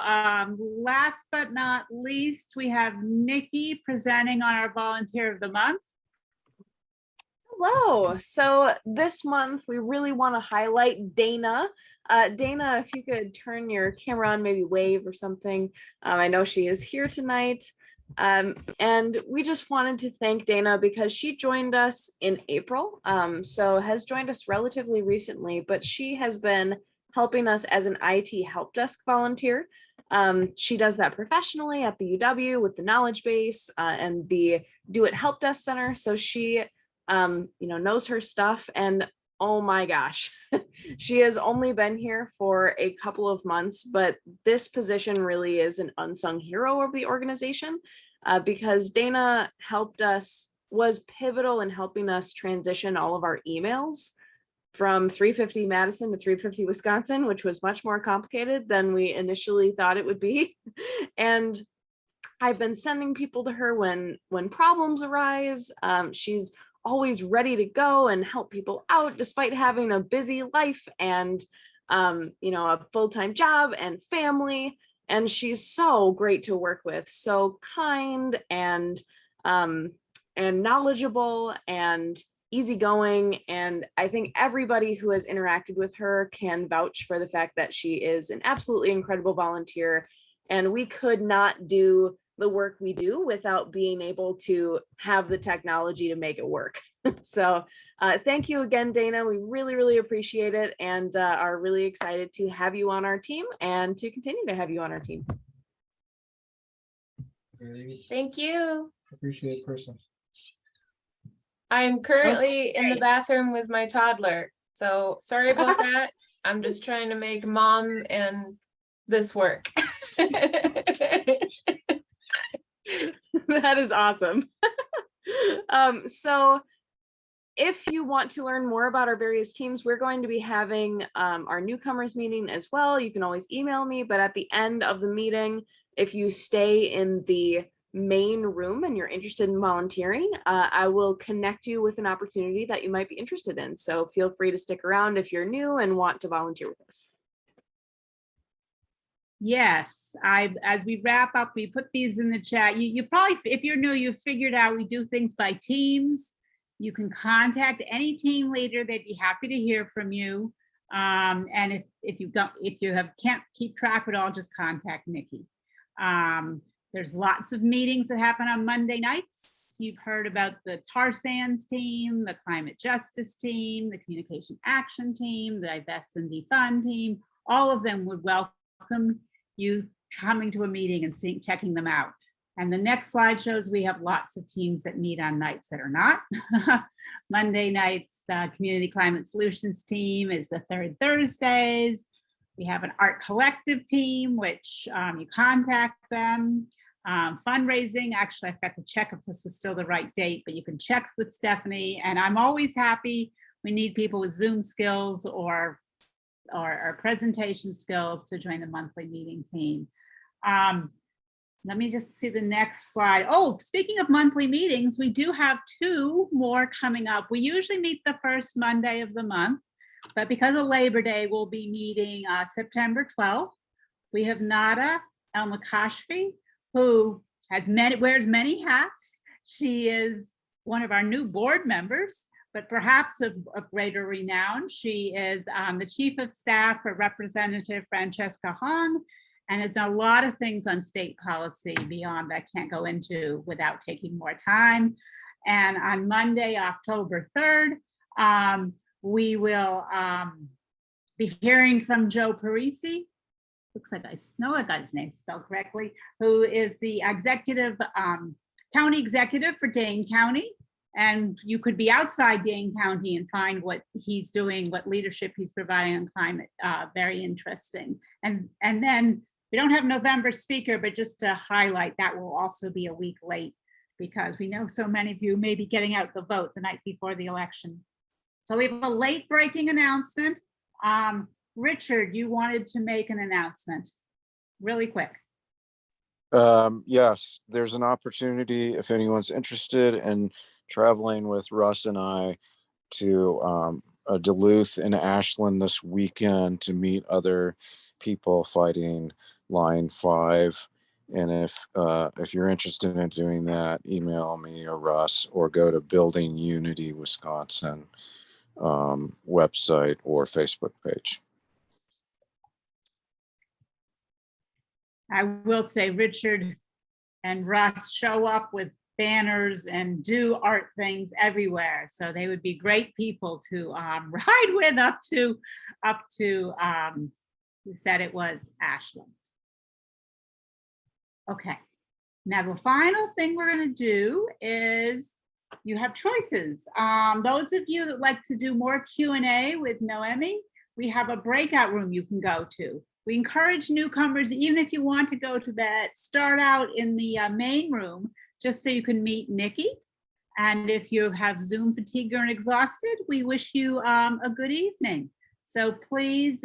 last but not least, we have Nikki presenting on our Volunteer of the Month. Hello. So this month we really want to highlight Dana. Dana, if you could turn your camera on, maybe wave or something. I know she is here tonight. And we just wanted to thank Dana because she joined us in April. So has joined us relatively recently, but she has been helping us as an IT help desk volunteer. She does that professionally at the UW with the knowledge base and the Do It Help Desk Center. So she knows her stuff, and oh my gosh, she has only been here for a couple of months, but this position really is an unsung hero of the organization because Dana was pivotal in helping us transition all of our emails from 350 Madison to 350 Wisconsin, which was much more complicated than we initially thought it would be. And I've been sending people to her when problems arise. She's always ready to go and help people out despite having a busy life and a full-time job and family. And she's so great to work with, so kind and knowledgeable and easygoing. And I think everybody who has interacted with her can vouch for the fact that she is an absolutely incredible volunteer. And we could not do the work we do without being able to have the technology to make it work. So thank you again, Dana. We really, really appreciate it and are really excited to have you on our team and to continue to have you on our team. Thank you. Appreciate person. I'm currently in the bathroom with my toddler, so sorry about that. I'm just trying to make mom and this work. That is awesome. So if you want to learn more about our various teams, we're going to be having our newcomers meeting as well. You can always email me, but at the end of the meeting, if you stay in the main room and you're interested in volunteering, I will connect you with an opportunity that you might be interested in. So feel free to stick around if you're new and want to volunteer with us. Yes, as we wrap up, we put these in the chat. You probably, if you're new, you've figured out we do things by teams. You can contact any team leader. They'd be happy to hear from you. And if you can't keep track of it all, just contact Nikki. There's lots of meetings that happen on Monday nights. You've heard about the tar sands team, the climate justice team, the communication action team, the divest and defund team. All of them would welcome you coming to a meeting and checking them out. And the next slide shows we have lots of teams that meet on nights that are not. Monday nights, the Community Climate Solutions team is the third Thursdays. We have an art collective team, which you contact them. Fundraising, actually, I've got to check if this was still the right date, but you can check with Stephanie. And I'm always happy. We need people with Zoom skills or presentation skills to join the monthly meeting team. Let me just see the next slide. Oh, speaking of monthly meetings, we do have 2 more coming up. We usually meet the first Monday of the month, but because of Labor Day, we'll be meeting September 12th. We have Nada El-Makashfi, who wears many hats. She is one of our new board members, but perhaps of greater renown. She is the Chief of Staff for Representative Francesca Hong, and has done a lot of things on state policy beyond I can't go into without taking more time. And on Monday, October 3rd, we will be hearing from Joe Parisi. Looks like I know I got his name spelled correctly, who is the executive, county executive for Dane County. And you could be outside Dane County and find what he's doing, what leadership he's providing on climate, very interesting. And then we don't have November speaker, but just to highlight, that will also be a week late because we know so many of you may be getting out the vote the night before the election. So we have a late breaking announcement. Richard, you wanted to make an announcement really quick. Yes, there's an opportunity if anyone's interested in traveling with Russ and I to Duluth and Ashland this weekend to meet other people fighting Line 5. And if you're interested in doing that, email me or Russ, or go to Building Unity Wisconsin website or Facebook page. I will say Richard and Russ show up with banners and do art things everywhere. So they would be great people to ride with up to who said it was Ashland. Okay, now the final thing we're going to do is you have choices. Those of you that like to do more Q&A with Noemy, we have a breakout room you can go to. We encourage newcomers, even if you want to go to that, start out in the main room just so you can meet Nikki. And if you have Zoom fatigue or exhausted, we wish you a good evening. So please,